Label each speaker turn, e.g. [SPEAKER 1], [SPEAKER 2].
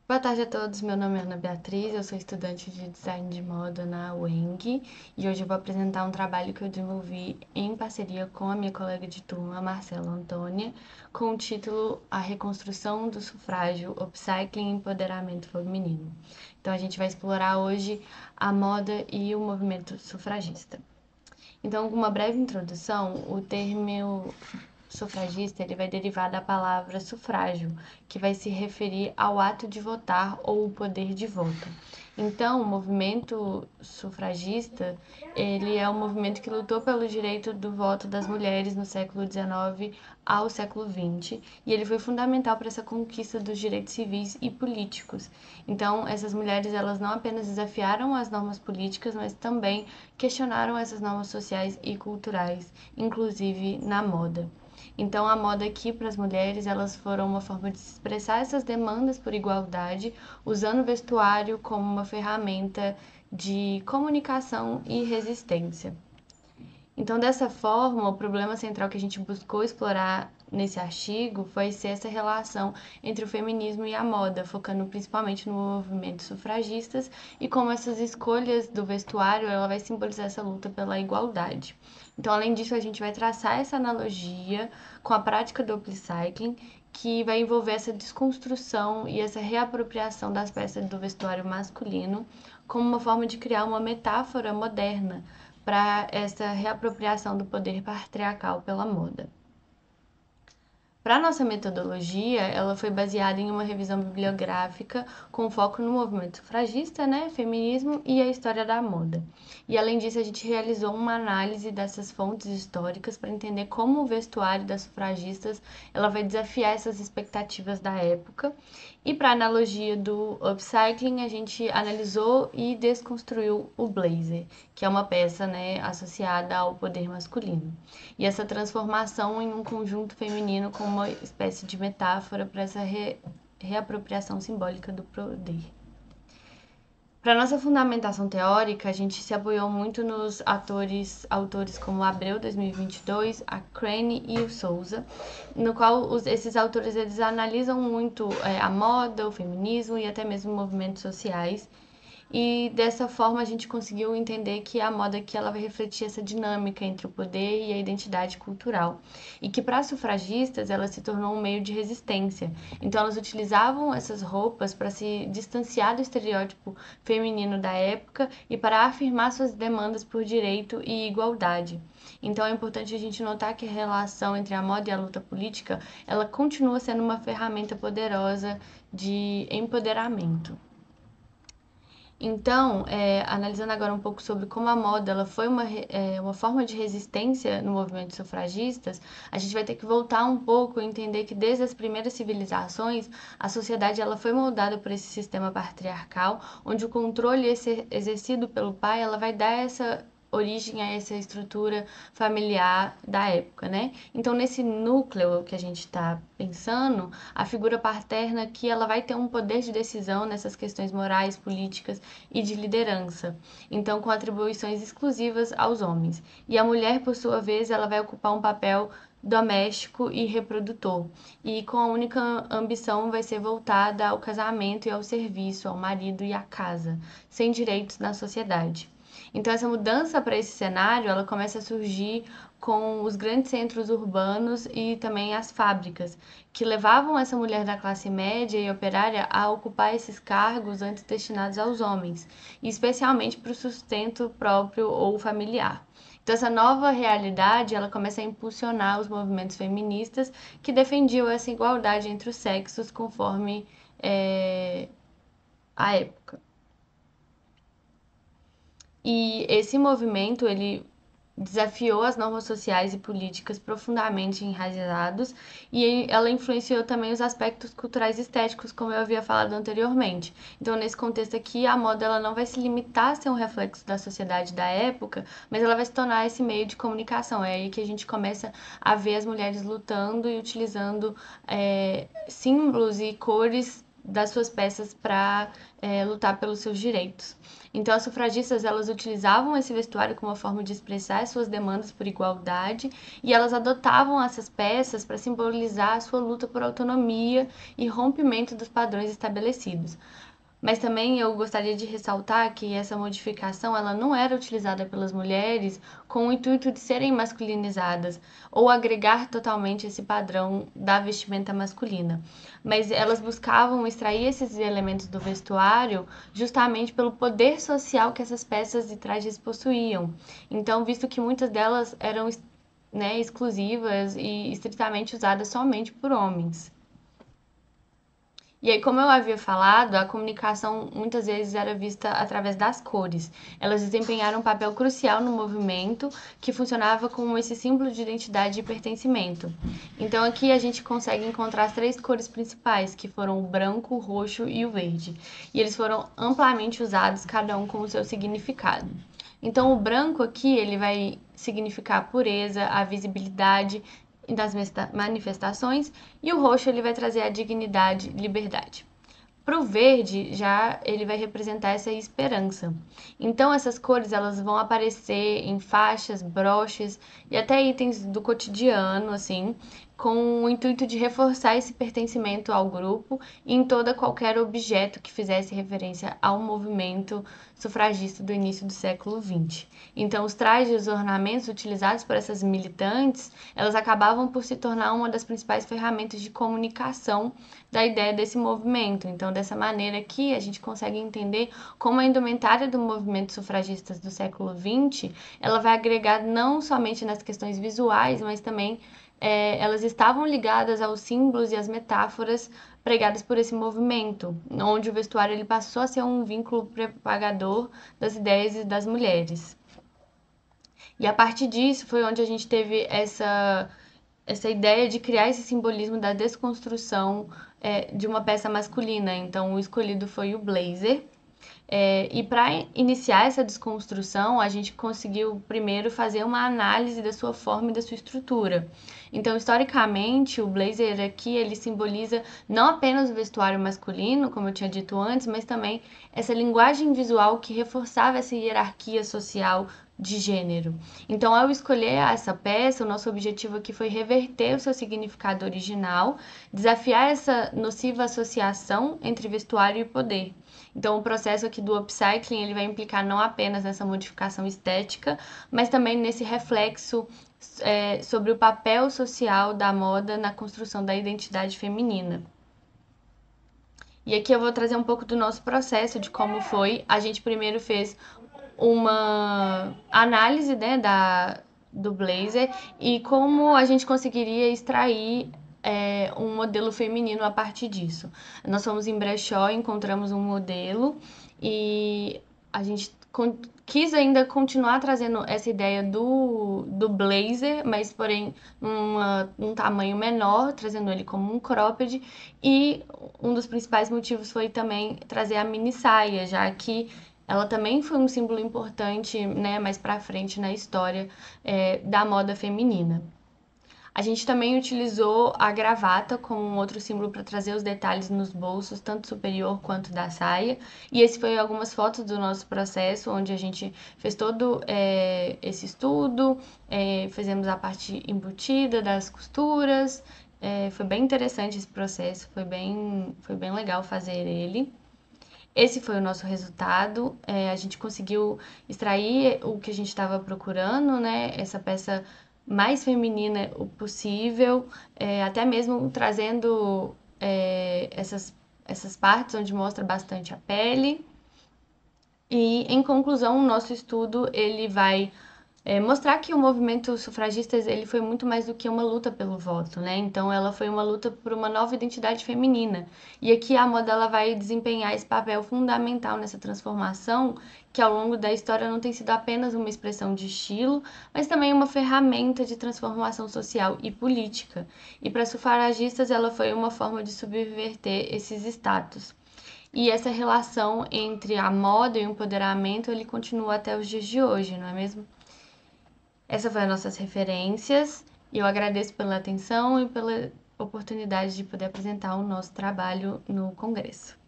[SPEAKER 1] Boa tarde a todos, meu nome é Ana Beatriz, eu sou estudante de design de moda na UENG e hoje eu vou apresentar um trabalho que eu desenvolvi em parceria com a minha colega de turma, Marcela Antônia, com o título A Reconstrução do Sufrágio, Upcycling e Empoderamento Feminino. Então a gente vai explorar hoje a moda e o movimento sufragista. Então, com uma breve introdução, o termo sufragista ele vai derivar da palavra sufrágio, que vai se referir ao ato de votar ou o poder de voto. Então, o movimento sufragista, ele é um movimento que lutou pelo direito do voto das mulheres no século XIX ao século XX, e ele foi fundamental para essa conquista dos direitos civis e políticos. Então, essas mulheres, elas não apenas desafiaram as normas políticas, mas também questionaram essas normas sociais e culturais, inclusive na moda. Então, a moda aqui para as mulheres, elas foram uma forma de expressar essas demandas por igualdade, usando o vestuário como uma ferramenta de comunicação e resistência. Então, dessa forma, o problema central que a gente buscou explorar nesse artigo foi ser essa relação entre o feminismo e a moda, focando principalmente no movimento sufragistas e como essas escolhas do vestuário ela vai simbolizar essa luta pela igualdade. Então, além disso, a gente vai traçar essa analogia com a prática do upcycling, que vai envolver essa desconstrução e essa reapropriação das peças do vestuário masculino como uma forma de criar uma metáfora moderna para essa reapropriação do poder patriarcal pela moda. Para nossa metodologia, ela foi baseada em uma revisão bibliográfica com foco no movimento sufragista, né, feminismo e a história da moda. E além disso, a gente realizou uma análise dessas fontes históricas para entender como o vestuário das sufragistas ela vai desafiar essas expectativas da época. E para a analogia do upcycling, a gente analisou e desconstruiu o blazer, que é uma peça, né, associada ao poder masculino. E essa transformação em um conjunto feminino como uma espécie de metáfora para essa reapropriação simbólica do poder. Para nossa fundamentação teórica, a gente se apoiou muito nos autores como Abreu 2022, a Crane e o Souza, no qual esses autores eles analisam muito a moda, o feminismo e até mesmo movimentos sociais, e dessa forma a gente conseguiu entender que a moda aqui ela vai refletir essa dinâmica entre o poder e a identidade cultural. E que para as sufragistas ela se tornou um meio de resistência. Então elas utilizavam essas roupas para se distanciar do estereótipo feminino da época e para afirmar suas demandas por direito e igualdade. Então é importante a gente notar que a relação entre a moda e a luta política, ela continua sendo uma ferramenta poderosa de empoderamento. Então, analisando agora um pouco sobre como a moda ela foi uma forma de resistência no movimento sufragistas, a gente vai ter que voltar um pouco e entender que desde as primeiras civilizações, a sociedade ela foi moldada por esse sistema patriarcal, onde o controle exercido pelo pai ela vai dar essa origem a essa estrutura familiar da época, né? Então, nesse núcleo que a gente está pensando, a figura paterna que ela vai ter um poder de decisão nessas questões morais, políticas e de liderança. Então, com atribuições exclusivas aos homens. E a mulher, por sua vez, ela vai ocupar um papel doméstico e reprodutor, e com a única ambição vai ser voltada ao casamento e ao serviço, ao marido e à casa, sem direitos na sociedade. Então essa mudança para esse cenário, ela começa a surgir com os grandes centros urbanos e também as fábricas, que levavam essa mulher da classe média e operária a ocupar esses cargos antes destinados aos homens, e especialmente para o sustento próprio ou familiar. Então essa nova realidade, ela começa a impulsionar os movimentos feministas que defendiam essa igualdade entre os sexos conforme a época. E esse movimento, ele desafiou as normas sociais e políticas profundamente enraizados e ela influenciou também os aspectos culturais e estéticos, como eu havia falado anteriormente. Então, nesse contexto aqui, a moda ela não vai se limitar a ser um reflexo da sociedade da época, mas ela vai se tornar esse meio de comunicação. É aí que a gente começa a ver as mulheres lutando e utilizando símbolos e cores das suas peças para lutar pelos seus direitos. Então, as sufragistas, elas utilizavam esse vestuário como uma forma de expressar as suas demandas por igualdade e elas adotavam essas peças para simbolizar a sua luta por autonomia e rompimento dos padrões estabelecidos. Mas também eu gostaria de ressaltar que essa modificação ela não era utilizada pelas mulheres com o intuito de serem masculinizadas ou agregar totalmente esse padrão da vestimenta masculina, mas elas buscavam extrair esses elementos do vestuário justamente pelo poder social que essas peças e trajes possuíam. Então, visto que muitas delas eram, né, exclusivas e estritamente usadas somente por homens. E aí, como eu havia falado, a comunicação muitas vezes era vista através das cores. Elas desempenharam um papel crucial no movimento, que funcionava como esse símbolo de identidade e pertencimento. Então, aqui a gente consegue encontrar as 3 cores principais, que foram o branco, o roxo e o verde. E eles foram amplamente usados, cada um com o seu significado. Então, o branco aqui, ele vai significar a pureza, a visibilidade das manifestações, e o roxo ele vai trazer a dignidade, liberdade. Para o verde, já ele vai representar essa esperança. Então, essas cores elas vão aparecer em faixas, broches e até itens do cotidiano, assim, com o intuito de reforçar esse pertencimento ao grupo e em toda qualquer objeto que fizesse referência ao movimento sufragista do início do século XX. Então, os trajes e os ornamentos utilizados por essas militantes, elas acabavam por se tornar uma das principais ferramentas de comunicação da ideia desse movimento. Então, dessa maneira aqui, a gente consegue entender como a indumentária do movimento sufragistas do século XX, ela vai agregar não somente nas questões visuais, mas também elas estavam ligadas aos símbolos e às metáforas pregadas por esse movimento, onde o vestuário ele passou a ser um vínculo propagador das ideias e das mulheres. E a partir disso foi onde a gente teve essa ideia de criar esse simbolismo da desconstrução de uma peça masculina. Então, o escolhido foi o blazer. E para iniciar essa desconstrução, a gente conseguiu primeiro fazer uma análise da sua forma e da sua estrutura. Então, historicamente, o blazer aqui ele simboliza não apenas o vestuário masculino, como eu tinha dito antes, mas também essa linguagem visual que reforçava essa hierarquia social de gênero. Então, ao escolher essa peça, o nosso objetivo aqui foi reverter o seu significado original, desafiar essa nociva associação entre vestuário e poder. Então, o processo aqui do upcycling ele vai implicar não apenas nessa modificação estética, mas também nesse reflexo sobre o papel social da moda na construção da identidade feminina. E aqui eu vou trazer um pouco do nosso processo, de como foi. A gente primeiro fez uma análise, né, do blazer e como a gente conseguiria extrair um modelo feminino a partir disso. Nós fomos em brechó, encontramos um modelo e a gente quis ainda continuar trazendo essa ideia do blazer, mas porém um tamanho menor, trazendo ele como um cropped. E um dos principais motivos foi também trazer a mini saia, já que ela também foi um símbolo importante, né, mais para frente na história da moda feminina. A gente também utilizou a gravata como um outro símbolo para trazer os detalhes nos bolsos, tanto superior quanto da saia. E esse foi algumas fotos do nosso processo, onde a gente fez todo esse estudo, fizemos a parte embutida das costuras. Foi bem interessante esse processo, foi bem legal fazer ele. Esse foi o nosso resultado. A gente conseguiu extrair o que a gente estava procurando, né? Essa peça mais feminina o possível, até mesmo trazendo essas partes onde mostra bastante a pele. E, em conclusão, o nosso estudo ele vai mostrar que o movimento sufragista ele foi muito mais do que uma luta pelo voto, né? Então, ela foi uma luta por uma nova identidade feminina. E aqui a moda ela vai desempenhar esse papel fundamental nessa transformação, que ao longo da história não tem sido apenas uma expressão de estilo, mas também uma ferramenta de transformação social e política. E para sufragistas, ela foi uma forma de subverter esses status. E essa relação entre a moda e o empoderamento, ele continua até os dias de hoje, não é mesmo? Essas foram as nossas referências e eu agradeço pela atenção e oportunidade de poder apresentar o nosso trabalho no congresso.